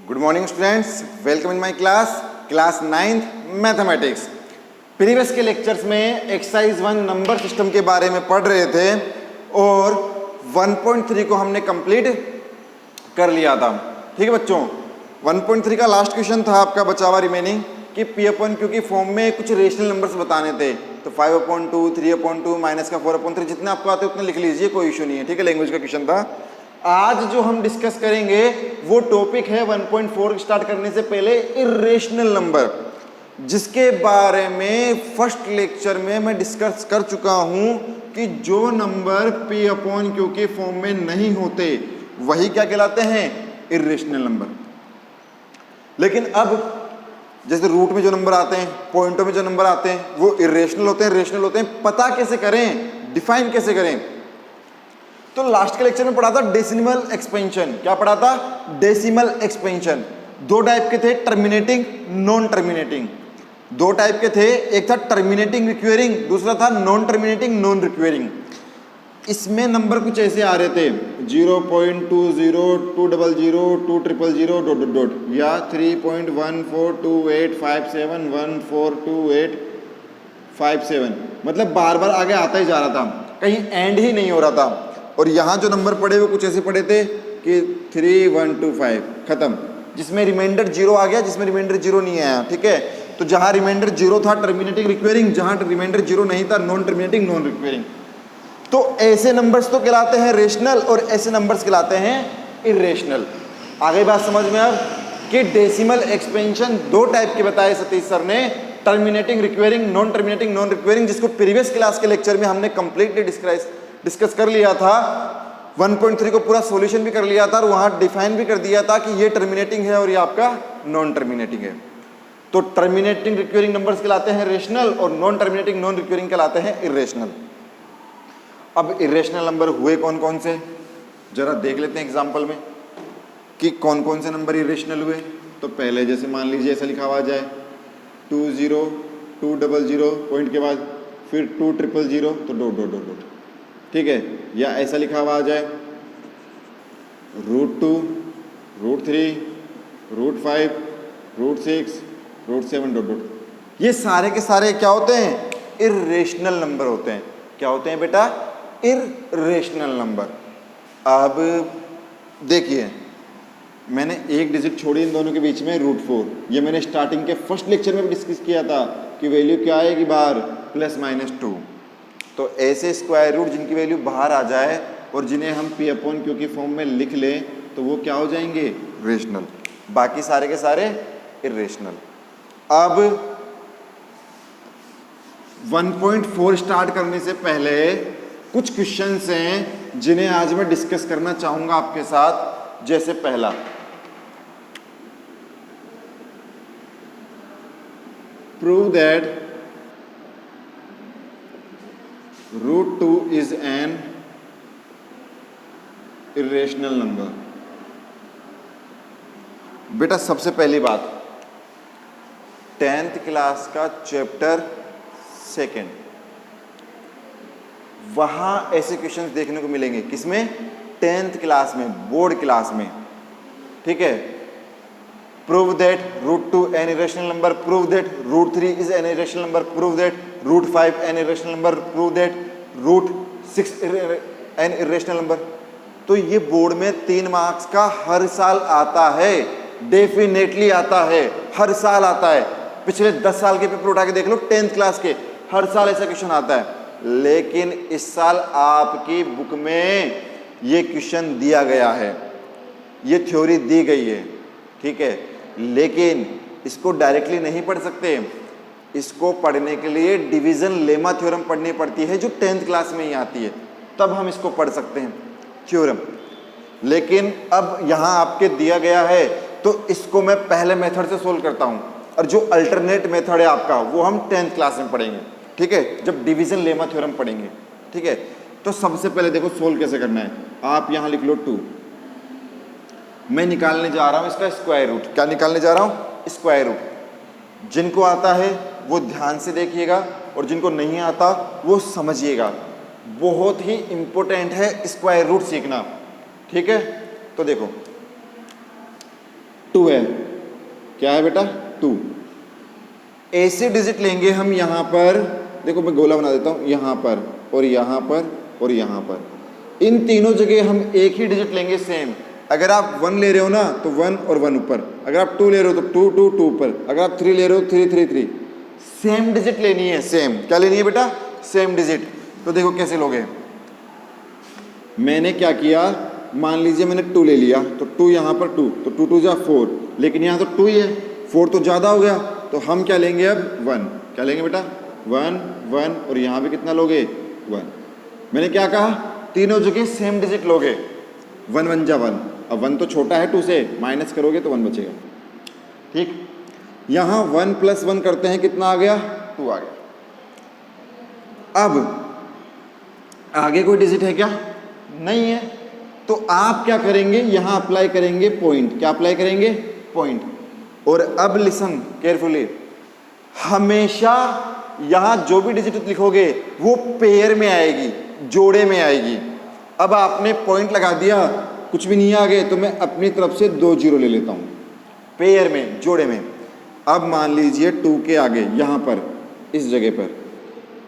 Good morning students, welcome in my class 9th mathematics. Previous के lectures में exercise 1 number system के बारे में पढ़ रहे थे और 1.3 को हमने कंप्लीट कर लिया था। ठीक है बच्चों, 1.3 का लास्ट क्वेश्चन था आपका बचा हुआ रिमेनिंग कि P/Q की फॉर्म में कुछ रेशनल नंबर्स बताने थे। तो 5/2, 3/2, माइनस का 4/3 जितने आपको आते उतने लिख लीजिए, कोई इशू नहीं है। ठीक है, लैंग्वेज का क्वेश्चन था। आज जो हम डिस्कस करेंगे वो टॉपिक है 1.4 स्टार्ट करने से पहले इर्रेशनल नंबर, जिसके बारे में फर्स्ट लेक्चर में मैं डिस्कस कर चुका हूं कि जो नंबर P/Q के फॉर्म में नहीं होते वही क्या कहलाते हैं, इर्रेशनल नंबर। लेकिन अब जैसे रूट में जो नंबर आते हैं, पॉइंटों में जो नंबर आते हैं वो इर्रेशनल होते हैं, रेशनल होते हैं। पता कैसे करें, डिफाइन कैसे करें? तो लास्ट के लेक्चर में पढ़ा था डेसिमल एक्सपेंशन। क्या पढ़ा था? Decimal expansion. दो टाइप के थे, टर्मिनेटिंग, नॉन टर्मिनेटिंग। दो टाइप के थे, एक था टर्मिनेटिंग रिक्वेरिंग, दूसरा था नॉन टर्मिनेटिंग नॉन रिक्वेरिंग। इसमें नंबर कुछ ऐसे आ रहे थे 0.20, 200, 200, या 3.142857142857, मतलब बार बार आगे आता ही जा रहा था, कहीं एंड ही नहीं हो रहा था। और यहाँ जो नंबर पड़े वो कुछ ऐसे पड़े थे कि 3125 खत्म, जिसमें रिमाइंडर 0 आ गया, जिसमें रिमाइंडर 0 नहीं आया। ठीक है, तो जहाँ रिमाइंडर 0 था टर्मिनेटिंग रिक्वेरिंग, जहाँ रिमाइंडर 0 नहीं था नॉन टर्मिनेटिंग नॉन रिक्वेरिंग। तो ऐसे नंबर्स तो कहलाते हैं रेशनल और ऐसे नंबर्स कहलाते हैं इर्रेशनल। आगे बात समझ में अब कि डेसिमल एक्सपेंशन दो टाइप के बताए सतीश सर ने, टर्मिनेटिंग रिक्वेरिंग, नॉन टर्मिनेटिंग नॉन रिक्वेरिंग, जिसको प्रीवियस क्लास के लेक्चर में हमने कंप्लीटली डिस्कस कर लिया था। 1.3 को पूरा सॉल्यूशन भी कर लिया था और वहां डिफाइन भी कर दिया था कि ये टर्मिनेटिंग है और ये आपका नॉन टर्मिनेटिंग है। तो टर्मिनेटिंग रिक्वेरिंग नंबर्स कहलाते हैं रेशनल और नॉन टर्मिनेटिंग नॉन रिक्वेरिंग कहलाते हैं इर्रेशनल। अब इर्रेशनल नंबर हुए कौन कौन से, जरा देख लेते हैं एग्जाम्पल में कि कौन कौन से नंबर इर्रेशनल हुए। तो पहले जैसे मान लीजिए ऐसा लिखा हुआ जाए 20, 200 पॉइंट के बाद फिर 200 तो डॉट डॉट डॉट डॉट। ठीक है, या ऐसा लिखा हुआ आ जाए √2, √3, √5, √6, √7 डॉट डॉट। ये सारे के सारे क्या होते हैं, इर्रेशनल नंबर होते हैं। क्या होते हैं बेटा, इर्रेशनल नंबर। अब देखिए, मैंने एक डिजिट छोड़ी इन दोनों के बीच में √4। ये मैंने स्टार्टिंग के फर्स्ट लेक्चर में भी डिस्कस किया था कि वैल्यू क्या आएगी बाहर, +-2। तो ऐसे स्क्वायर रूट जिनकी वैल्यू बाहर आ जाए और जिन्हें हम P/Q की फॉर्म में लिख लें तो वो क्या हो जाएंगे, रेशनल। बाकी सारे के सारे इर्रेशनल। अब 1.4 स्टार्ट करने से पहले कुछ क्वेश्चंस हैं जिन्हें आज मैं डिस्कस करना चाहूंगा आपके साथ। जैसे पहला, prove that √2 is an irrational number। बेटा सबसे पहली बात, 10th क्लास का चैप्टर 2, वहां ऐसे क्वेश्चंस देखने को मिलेंगे। किसमें? 10th क्लास में, बोर्ड क्लास में। ठीक है, prove that √2 N irrational number, prove that √3 is an irrational number, prove that √5 N irrational number, prove that √6 N irrational number. तो ये बोर्ड में 3 मार्क्स का हर साल आता है, डेफिनेटली आता है, हर साल आता है। पिछले 10 साल के पेपर उठा के देख लो, 10th क्लास के, हर साल ऐसा क्वेश्चन आता है। लेकिन इस साल आपकी बुक में ये क्वेश्चन दिया गया है, ये थ्योरी दी गई है। ठीक है, लेकिन इसको डायरेक्टली नहीं पढ़ सकते। इसको पढ़ने के लिए डिवीजन लेमा थ्योरम पढ़नी पड़ती है, जो 10th क्लास में ही आती है, तब हम इसको पढ़ सकते हैं थ्योरम। लेकिन अब यहाँ आपके दिया गया है तो इसको मैं पहले मेथड से सोल्व करता हूँ और जो अल्टरनेट मेथड है आपका वो हम 10th क्लास में पढ़ेंगे। ठीक है, जब डिवीजन लेमा थ्योरम पढ़ेंगे। ठीक है, तो सबसे पहले देखो सोल्व कैसे करना है। आप यहाँ लिख लो 2, मैं निकालने जा रहा हूँ इसका स्क्वायर रूट। क्या निकालने जा रहा हूँ? Square root. जिनको आता है वो ध्यान से देखिएगा और जिनको नहीं आता वो समझिएगा। बहुत ही इंपॉर्टेंट है स्क्वायर रूट सीखना। ठीक है, तो देखो 2 है। क्या है बेटा? 2। ऐसे डिजिट लेंगे हम यहाँ पर, देखो मैं गोला बना देता हूँ, यहाँ पर और यहाँ पर और यहाँ पर। इन तीनों जगह हम एक ही डिजिट लेंगे सेम। अगर आप 1 ले रहे हो ना तो 1 और 1 ऊपर, अगर आप 2 ले रहे हो तो 2 2 2 ऊपर, अगर आप 3 ले रहे हो 3 3 3। सेम डिजिट लेनी है, सेम। क्या लेनी है बेटा? Same digit. तो देखो कैसे लोगे। मैंने क्या किया, मान लीजिए मैंने 2 ले लिया तो 2 यहाँ पर 2, तो 2 2 जा 4, लेकिन यहाँ तो 2 ही है, 4 तो ज़्यादा हो गया, तो हम क्या लेंगे अब? 1। क्या लेंगे बेटा? 1 1 और यहाँ भी कितना लोगे? 1। मैंने क्या कहा? तीनों जगह सेम डिजिट लोगे। 1 1 जा 1। अब 1 तो छोटा है 2 से, माइनस करोगे तो 1 बचेगा। ठीक, यहाँ 1 + 1 करते हैं, कितना आ गया? 2 आ गया। अब आगे कोई डिजिट है क्या? नहीं है। तो आप क्या करेंगे? यहाँ अप्लाई करेंगे पॉइंट। क्या अप्लाई करेंगे? पॉइंट। और अब लिसन केयरफुली, हमेशा यहाँ जो भी डिजिट लिखोगे वो पेयर में आएगी, जोड़े में आएगी। अब आपने पॉइंट लगा दिया, कुछ भी नहीं आगे, तो मैं अपनी तरफ से 2 0 ले लेता हूँ, पेयर में, जोड़े में। अब मान लीजिए 2 के आगे यहाँ पर इस जगह पर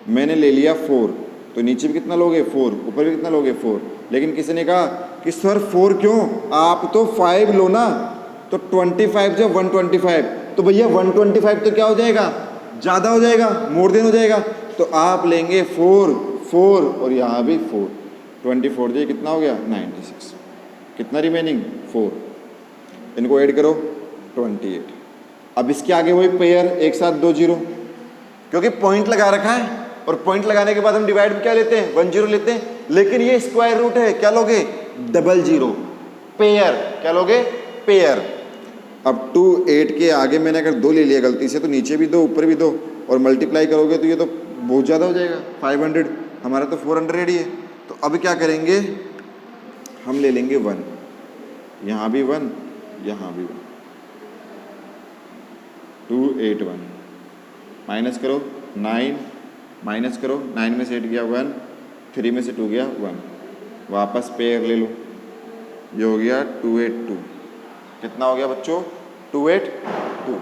मैंने ले लिया 4, तो नीचे भी कितना लोगे? 4, ऊपर भी कितना लोगे? 4। लेकिन किसी ने कहा कि सर 4 क्यों? आप तो 5 लो ना, तो 25 जो 125, तो भैया 125 तो क्या हो जाएगा? ज़्यादा हो जाएगा, मोर देन हो जाएगा। तो आप लेंगे 4 4 और यहाँ भी 4, 24 जो कितना हो गया? 96। कितना रिमेनिंग? 4। इनको ऐड करो 28। अब इसके आगे वही पेयर, एक साथ 2 0, क्योंकि पॉइंट लगा रखा है, और पॉइंट लगाने के बाद हम डिवाइड में क्या लेते हैं? 1 0 लेते हैं। लेकिन ये स्क्वायर रूट है, क्या लोगे? 00, पेयर। क्या लोगे? पेयर। अब 2 8 के आगे मैंने अगर 2 ले लिया गलती से, तो नीचे भी 2 ऊपर भी 2, और मल्टीप्लाई करोगे तो ये तो बहुत ज़्यादा हो जाएगा, 500। हमारा तो 400 ही है। तो अब क्या करेंगे? हम ले लेंगे 1, यहाँ भी 1, यहाँ भी 1, 2 8 1, माइनस करो 9, माइनस करो 9 में से 8 गया 1, 3 में से 2 गया 1, वापस पेयर ले लो, ये हो गया 282। कितना हो गया बच्चों? 282।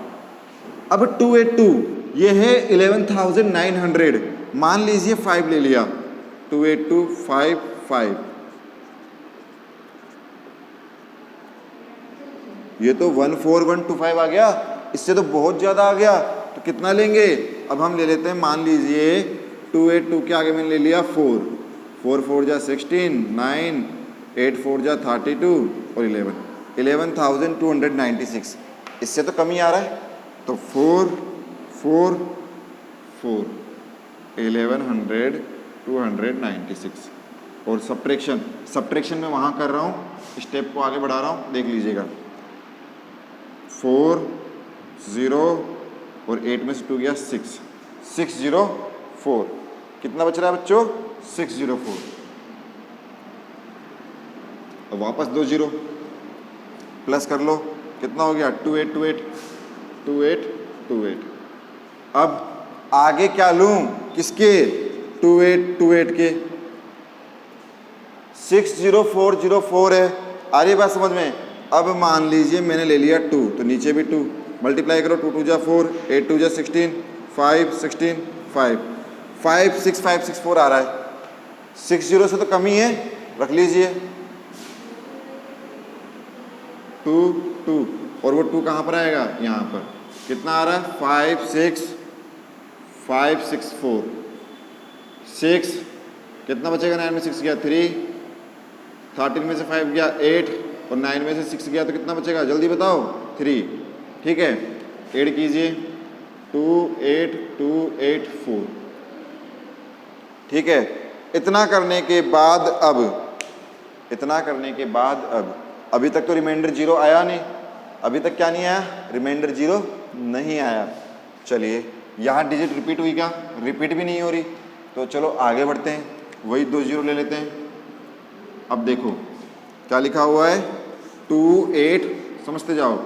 अब 282 ये है 11,900। मान लीजिए 5 ले लिया, 282 5 5, ये तो 14125 आ गया, इससे तो बहुत ज़्यादा आ गया। तो कितना लेंगे? अब हम ले लेते हैं, मान लीजिए 282 के आगे मैंने ले लिया 4, 4 4 जा 16, 9 8 4 जा 32 और 11, 11,296। इससे तो कम ही आ रहा है। तो 4 4 4, 11,296। और सब्ट्रैक्शन में वहाँ कर रहा हूँ, स्टेप को आगे बढ़ा रहा हूँ, देख लीजिएगा। 4 0 और 8 में से 2 गया 6, 604। कितना बच रहा है बच्चों? 604। अब वापस 2 0 प्लस कर लो, कितना हो गया? 2828 2828। अब आगे क्या लूँ? किसके? 2828 के। 60404 है। आ रही बात समझ में? अब मान लीजिए मैंने ले लिया 2, तो नीचे भी 2, मल्टीप्लाई करो, 2 2 जा 4, 8 2 जा 16, 5 16 5, 5 6 5 6 4 आ रहा है। 6 0 से तो कम ही है, रख लीजिए 2 2, और वो 2 कहाँ पर आएगा? यहाँ पर। कितना आ रहा है? 5 6 5 6 4 6, कितना बचेगा? 9 में 6 गया 3, 13 में से 5 गया 8, और 9 में से 6 गया तो कितना बचेगा? जल्दी बताओ। 3। ठीक है, ऐड कीजिए 28284। ठीक है, इतना करने के बाद अब अभी तक तो रिमाइंडर 0 आया नहीं, अभी तक क्या नहीं आया? रिमाइंडर 0 नहीं आया। चलिए, यहाँ डिजिट रिपीट हुई क्या? रिपीट भी नहीं हो रही। तो चलो आगे बढ़ते हैं, वही 2 0 ले लेते हैं। अब देखो क्या लिखा हुआ है? 28, समझते जाओ,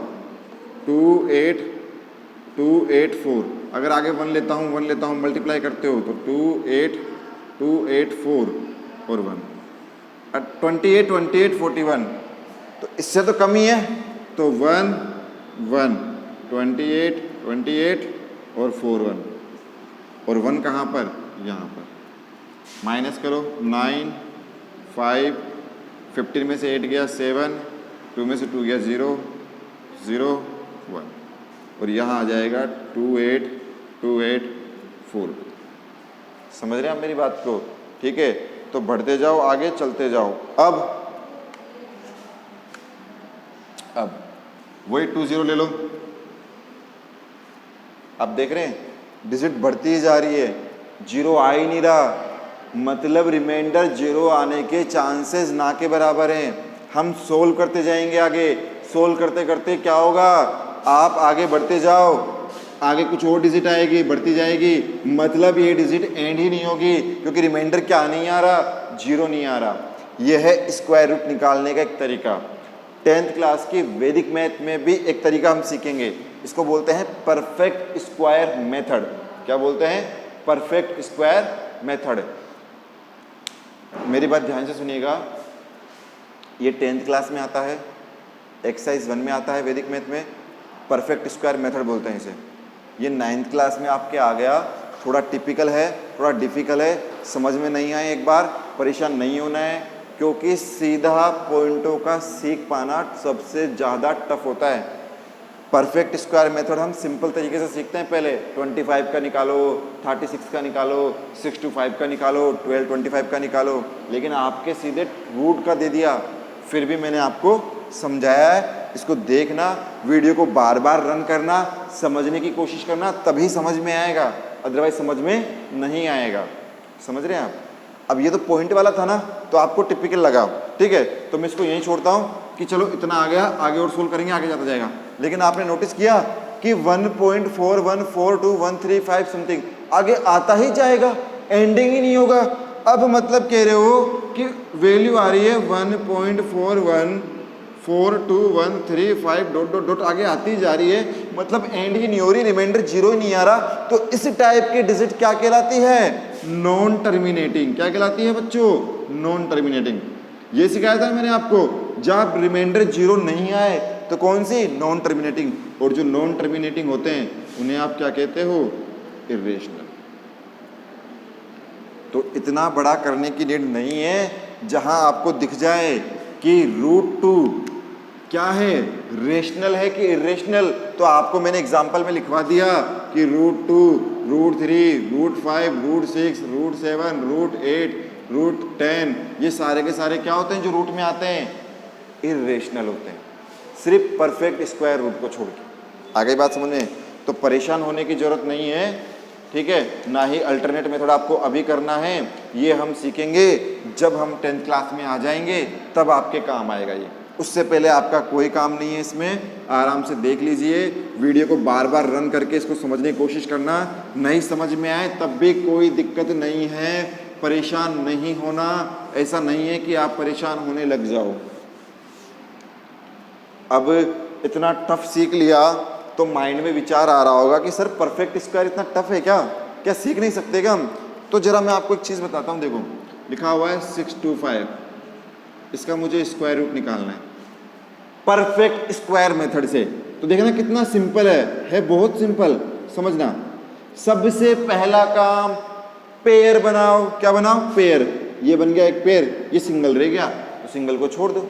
28284। अगर आगे 1 लेता हूँ, मल्टीप्लाई करते हो तो 28284 और 1, 28 28 41। तो इससे तो कम ही है, तो 1 1, 28, 28 और 4 1, और 1 कहाँ पर, यहाँ पर। माइनस करो, 9, 5, 15 में से 8 गया 7, 2 में से 2 गया 0, 0, 1, और यहाँ आ जाएगा 2 8, 2 8, 4। समझ रहे हैं आप मेरी बात को? ठीक है, तो बढ़ते जाओ, आगे चलते जाओ। अब वही 2 0 ले लो। अब देख रहे हैं डिजिट बढ़ती ही जा रही है, 0 आ ही नहीं रहा, मतलब रिमाइंडर 0 आने के चांसेस ना के बराबर हैं। हम सोल्व करते जाएंगे आगे, सोल्व करते करते क्या होगा, आप आगे बढ़ते जाओ, आगे कुछ और डिजिट आएगी, बढ़ती जाएगी, मतलब ये डिजिट एंड ही नहीं होगी, क्योंकि रिमाइंडर क्या नहीं आ रहा, 0 नहीं आ रहा। यह है स्क्वायर रूट निकालने का एक तरीका। 10th क्लास की वैदिक मैथ में भी एक तरीका हम सीखेंगे, इसको बोलते हैं परफेक्ट स्क्वायर मेथड। क्या बोलते हैं? Perfect square method. मेरी बात ध्यान से सुनिएगा, ये 10th क्लास में आता है, एक्सरसाइज 1 में आता है वैदिक मैथ में, परफेक्ट स्क्वायर मेथड बोलते हैं इसे। ये 9th क्लास में आपके आ गया, थोड़ा टिपिकल है, थोड़ा डिफिकल्ट है, समझ में नहीं आए एक बार परेशान नहीं होना है, क्योंकि सीधा पॉइंटों का सीख पाना सबसे ज़्यादा टफ होता है। परफेक्ट स्क्वायर मेथड हम सिंपल तरीके से सीखते हैं, पहले 25 का निकालो, 36 का निकालो, 6 to 5 का निकालो, 12 25 का निकालो, लेकिन आपके सीधे रूट का दे दिया। फिर भी मैंने आपको समझाया है, इसको देखना, वीडियो को बार बार रन करना, समझने की कोशिश करना, तभी समझ में आएगा, अदरवाइज समझ में नहीं आएगा। समझ रहे हैं आप? अब ये तो पॉइंट वाला था ना, तो आपको टिपिकल लगा, ठीक है, तो मैं इसको यहीं छोड़ता हूँ कि चलो इतना आ गया, आगे और सोल्व करेंगे, आगे जाता जाएगा। लेकिन आपने नोटिस किया कि 1.414213 समथिंग आगे आता ही जाएगा, एंडिंग ही नहीं होगा। अब मतलब कह रहे हो कि वैल्यू आ रही है 1.414213 डॉट डॉट डॉट आगे आती जा रही है, मतलब एंड ही नहीं हो रही, रिमाइंडर 0 ही नहीं आ रहा। तो इस टाइप की डिजिट क्या कहलाती है? Non terminating. क्या कहलाती है बच्चों? Non terminating. ये सिखाया था मैंने आपको, जब रिमाइंडर 0 नहीं आए तो कौन सी? Non terminating. और जो नॉन टर्मिनेटिंग होते हैं उन्हें आप क्या कहते हो? इर्रेशनल। तो इतना बड़ा करने की नीड नहीं है, जहां आपको दिख जाए कि √2 क्या है, रेशनल है कि इरेशनल, तो आपको मैंने एग्जांपल में लिखवा दिया कि √2, √3, √5, √6, √7, √8, √10, ये सारे के सारे क्या होते हैं जो रूट में आते हैं? इरेशनल होते हैं, सिर्फ परफेक्ट स्क्वायर रूट को छोड़ के। आगे बात समझ में? तो परेशान होने की जरूरत नहीं है, ठीक है, ना ही अल्टरनेट मेथड आपको अभी करना है, ये हम सीखेंगे जब हम 10th क्लास में आ जाएंगे, तब आपके काम आएगा ये। उससे पहले आपका कोई काम नहीं है इसमें, आराम से देख लीजिए, वीडियो को बार बार रन करके इसको समझने की कोशिश करना, नहीं समझ में आए तब भी कोई दिक्कत नहीं है, परेशान नहीं होना, ऐसा नहीं है कि आप परेशान होने लग जाओ। अब इतना टफ सीख लिया तो माइंड में विचार आ रहा होगा कि सर परफेक्ट स्क्वायर इतना टफ है क्या सीख नहीं सकते क्या हम? तो जरा मैं आपको एक चीज़ बताता हूँ, देखो लिखा हुआ है 625, इसका मुझे स्क्वायर रूट निकालना है परफेक्ट स्क्वायर मेथड से। तो देखना कितना सिंपल है बहुत सिंपल, समझना। सबसे पहला काम पेयर बनाओ। क्या बनाओ? पेयर। ये बन गया एक पेयर, ये सिंगल रह गया, तो सिंगल को छोड़ दो।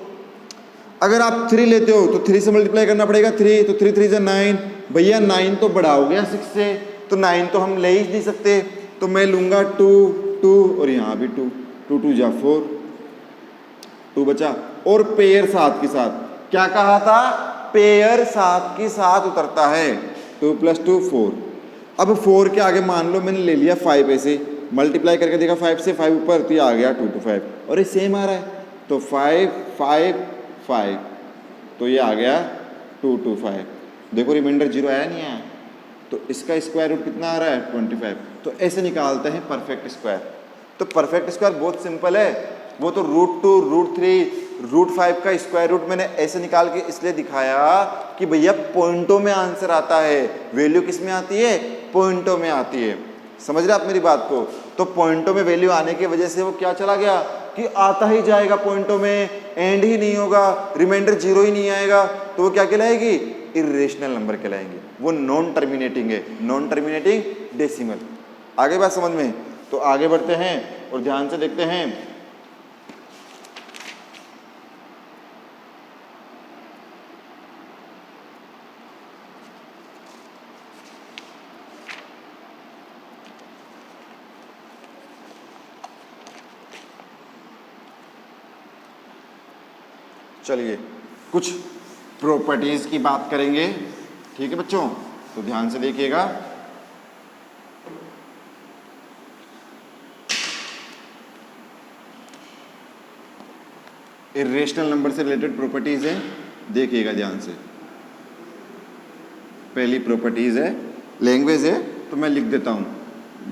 अगर आप 3 लेते हो तो 3 से मल्टीप्लाई करना पड़ेगा, 3 तो 3 3 9, भैया 9 तो बड़ा हो गया 6 से, तो 9 तो हम ले ही नहीं सकते, तो मैं लूंगा 2 2 और यहाँ भी 2 2 2 जा 4, 2 बचा, और पेयर साथ के साथ। क्या कहा था? पेयर साथ के साथ उतरता है, 2 + 2 4। अब 4 के आगे मान लो मैंने ले लिया 5, ऐसे मल्टीप्लाई करके देखा 5 से 5 ऊपर, तो ये आ गया 2 to 5, और ये सेम आ रहा है, तो 5 5 5, तो ये आ गया 2 to 5। देखो रिमाइंडर 0 आया नहीं आया, तो इसका स्क्वायर रूट कितना आ रहा है? 25। तो ऐसे निकालते हैं परफेक्ट स्क्वायर। तो परफेक्ट स्क्वायर बहुत सिंपल है, वो तो √2 √3 √5 का स्क्वायर रूट मैंने ऐसे निकाल के इसलिए दिखाया कि भैया पॉइंटों में आंसर आता है। वैल्यू किस में आती है? पॉइंटों में आती है। समझ रहे आप मेरी बात को? तो पॉइंटों में वैल्यू आने की वजह से वो क्या चला गया कि आता ही जाएगा पॉइंटों में, एंड ही नहीं होगा, रिमाइंडर 0 ही नहीं आएगा, तो वो क्या कहलाएगी? इरेशनल नंबर कहलाएंगे, वो नॉन टर्मिनेटिंग है, नॉन टर्मिनेटिंग डेसिमल। आगे बात समझ में? तो आगे बढ़ते हैं और ध्यान से देखते हैं। चलिए कुछ प्रॉपर्टीज की बात करेंगे, ठीक है बच्चों, तो ध्यान से देखिएगा। इरेशनल नंबर से रिलेटेड प्रॉपर्टीज है, देखिएगा ध्यान से। पहली प्रॉपर्टीज है, लैंग्वेज है तो मैं लिख देता हूं,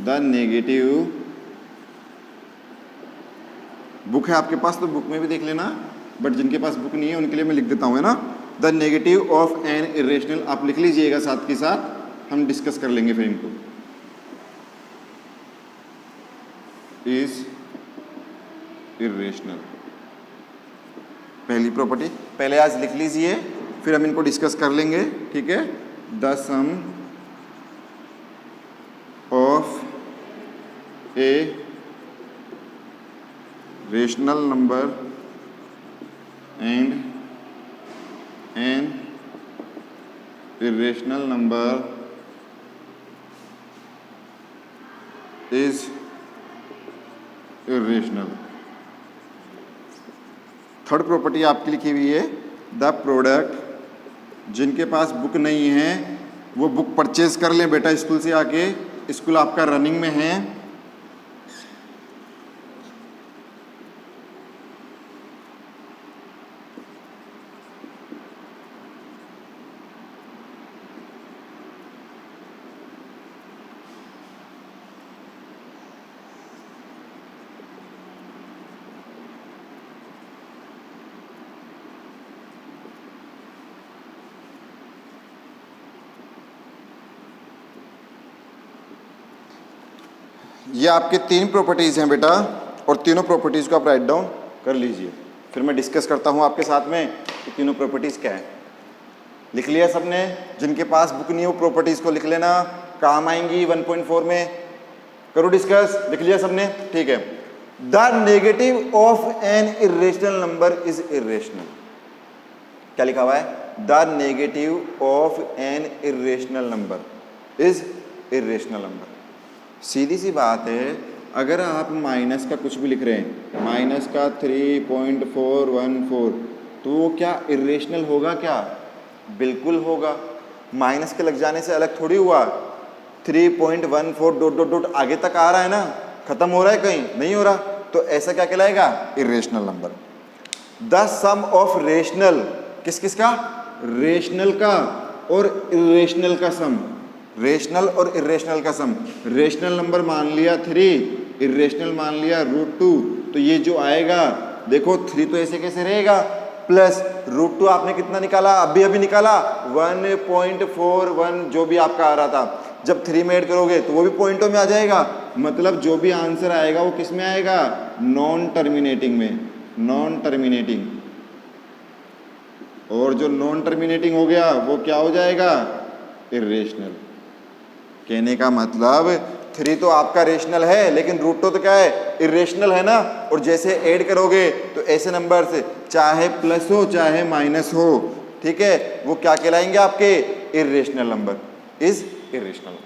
द नेगेटिव, बुक है आपके पास तो बुक में भी देख लेना, बट जिनके पास बुक नहीं है उनके लिए मैं लिख देता हूं, है ना। The negative of an irrational, आप लिख लीजिएगा साथ के साथ, हम डिस्कस कर लेंगे फिर इनको। इज इरेशनल, पहली प्रॉपर्टी पहले आज लिख लीजिए, फिर हम इनको डिस्कस कर लेंगे, ठीक है। The sum of a rational number and an irrational number is irrational. Third property आपकी लिखी हुई है, द प्रोडक्ट, जिनके पास बुक नहीं है वो बुक परचेज कर लें बेटा स्कूल से आके, स्कूल आपका रनिंग में है। ये आपके तीन प्रॉपर्टीज़ हैं बेटा, और तीनों प्रॉपर्टीज़ को आप राइट डाउन कर लीजिए, फिर मैं डिस्कस करता हूँ आपके साथ में कि तीनों प्रॉपर्टीज़ क्या है। लिख लिया सबने? जिनके पास बुक नहीं हो प्रॉपर्टीज़ को लिख लेना, काम आएंगी 1.4 में। करो डिस्कस, लिख लिया सबने? ठीक है। The negative of an irrational number is irrational. क्या लिखा हुआ है? The negative of an irrational number is irrational number. सीधी सी बात है, अगर आप माइनस का कुछ भी लिख रहे हैं, माइनस का 3.414, तो वो क्या इरेशनल होगा? क्या बिल्कुल होगा। माइनस के लग जाने से अलग थोड़ी हुआ, 3.14 डॉट डॉट डॉट आगे तक आ रहा है ना, खत्म हो रहा है कहीं नहीं हो रहा, तो ऐसा क्या कहलाएगा? Irrational number. The sum of rational, किस किस का? रेशनल का और इरेशनल का सम, रेशनल और इरेशनल का सम। रेशनल नंबर मान लिया 3, इरेशनल मान लिया √2, तो ये जो आएगा देखो 3 तो ऐसे कैसे रहेगा, प्लस √2 आपने कितना निकाला? अभी निकाला 1.41 जो भी आपका आ रहा था। जब 3 में ऐड करोगे तो वो भी पॉइंटों में आ जाएगा, मतलब जो भी आंसर आएगा वो किस में आएगा? नॉन टर्मिनेटिंग में, नॉन टर्मिनेटिंग। और जो नॉन टर्मिनेटिंग हो गया वो क्या हो जाएगा? इरेशनल। कहने का मतलब 3 तो आपका रेशनल है, लेकिन √2 तो क्या है? इरेशनल है ना। और जैसे ऐड करोगे तो ऐसे नंबर से, चाहे प्लस हो चाहे माइनस हो, ठीक है, वो क्या कहलाएंगे? आपके irrational number, is irrational.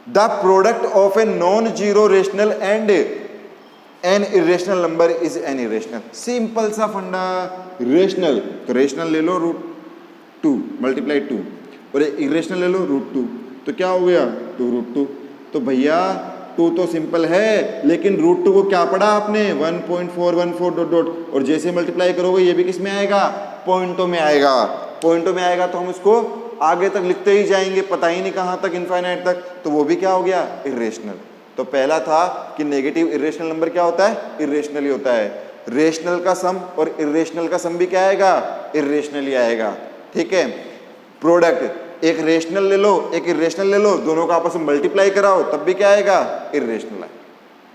The product of a non zero rational and an irrational number is an irrational. Simple सा फंडा। रेशनल तो रेशनल ले लो √2 मल्टीप्लाई 2, और इरेशनल ले लो √2, तो क्या हो गया? 2√2। तो भैया 2 तो सिंपल है, लेकिन √2 को क्या पढ़ा आपने? 1.414 डॉट डॉट, और जैसे मल्टीप्लाई करोगे ये भी किस में आएगा? पॉइंटों में आएगा। पॉइंटों में आएगा तो हम इसको आगे तक लिखते ही जाएंगे, पता ही नहीं कहाँ तक, इनफाइनाइट तक, तो वो भी क्या हो गया? इरेशनल। तो पहला था कि नेगेटिव इरेशनल नंबर क्या होता है? इरेशनल ही होता है। रेशनल का सम और इरेशनल का सम भी क्या आएगा? इरेशनल ही आएगा, ठीक है। प्रोडक्ट, एक रेशनल ले लो एक इरेशनल ले लो, दोनों का आपस में मल्टीप्लाई कराओ, तब भी क्या आएगा? इरेशनल है,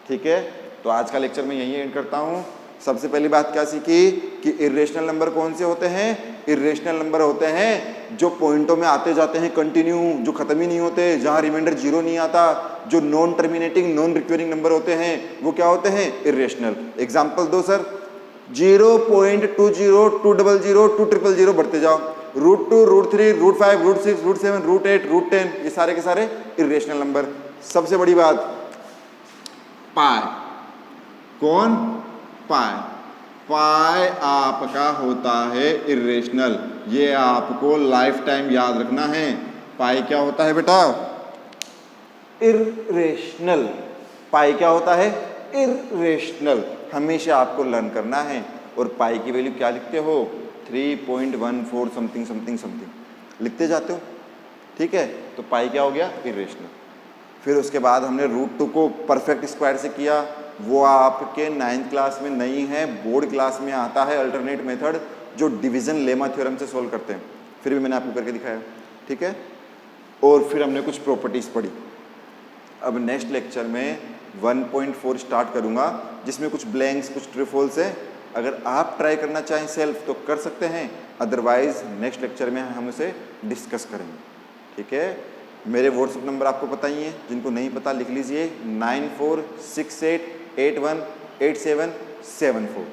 ठीक है। तो आज का लेक्चर मैं यहीं एंड करता हूँ। सबसे पहली बात क्या सीखी कि इर्रेशनल नंबर कौन से होते हैं? इर्रेशनल नंबर होते हैं जो पॉइंटों में आते जाते हैं कंटिन्यू, जो खत्म ही नहीं होते, जहां रिमाइंडर जीरो नहीं आता, जो नॉन टर्मिनेटिंग नॉन रिक्वेरिंग नंबर होते हैं, वो क्या होते हैं? इर्रेशनल। एग्जाम्पल दो सर। 0.20 200 200 बढ़ते जाओ, √2 √3 √5 √6 √7 √8 √10, ये सारे के सारे इर्रेशनल नंबर। सबसे बड़ी बात, पाई। कौन? पाई। पाई आपका होता है इर्रेशनल। ये आपको लाइफ टाइम याद रखना है। पाई क्या होता है बेटा? इर्रेशनल। पाई क्या होता है? इर्रेशनल। हमेशा आपको लर्न करना है। और पाई की वैल्यू क्या लिखते हो? 3.14 समथिंग समथिंग समथिंग लिखते जाते हो, ठीक है। तो पाई क्या हो गया? इर्रेशनल। फिर उसके बाद हमने √2 को परफेक्ट स्क्वायर से किया, वो आपके 9th क्लास में नहीं है, बोर्ड क्लास में आता है अल्टरनेट मेथड, जो डिवीजन लेमा थ्योरम से सोल्व करते हैं। फिर भी मैंने आपको करके दिखाया, ठीक है। और फिर हमने कुछ प्रॉपर्टीज पढ़ी। अब नेक्स्ट लेक्चर में 1.4 स्टार्ट करूंगा, जिसमें कुछ ब्लैंक्स कुछ ट्रू फॉल्स है। अगर आप ट्राई करना चाहें सेल्फ तो कर सकते हैं, अदरवाइज नेक्स्ट लेक्चर में हम उसे डिस्कस करेंगे, ठीक है। मेरे व्हाट्सएप नंबर आपको पता ही है, जिनको नहीं पता लिख लीजिए 9468818774।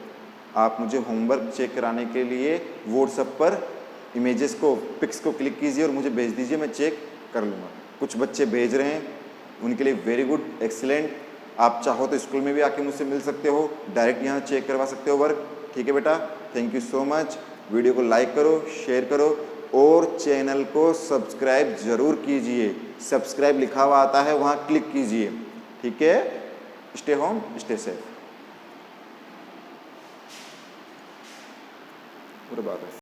आप मुझे होमवर्क चेक कराने के लिए व्हाट्सएप पर इमेजेस को पिक्स को क्लिक कीजिए और मुझे भेज दीजिए, मैं चेक कर लूँगा। कुछ बच्चे भेज रहे हैं, उनके लिए वेरी गुड, एक्सीलेंट। आप चाहो तो स्कूल में भी आके मुझसे मिल सकते हो, डायरेक्ट यहाँ चेक करवा सकते हो वर्क, ठीक है बेटा। Thank you so much. Video को लाइक करो, शेयर करो और चैनल को सब्सक्राइब जरूर कीजिए। सब्सक्राइब लिखा हुआ आता है, वहाँ क्लिक कीजिए, ठीक है। Stay home, stay safe. पूरा बात है।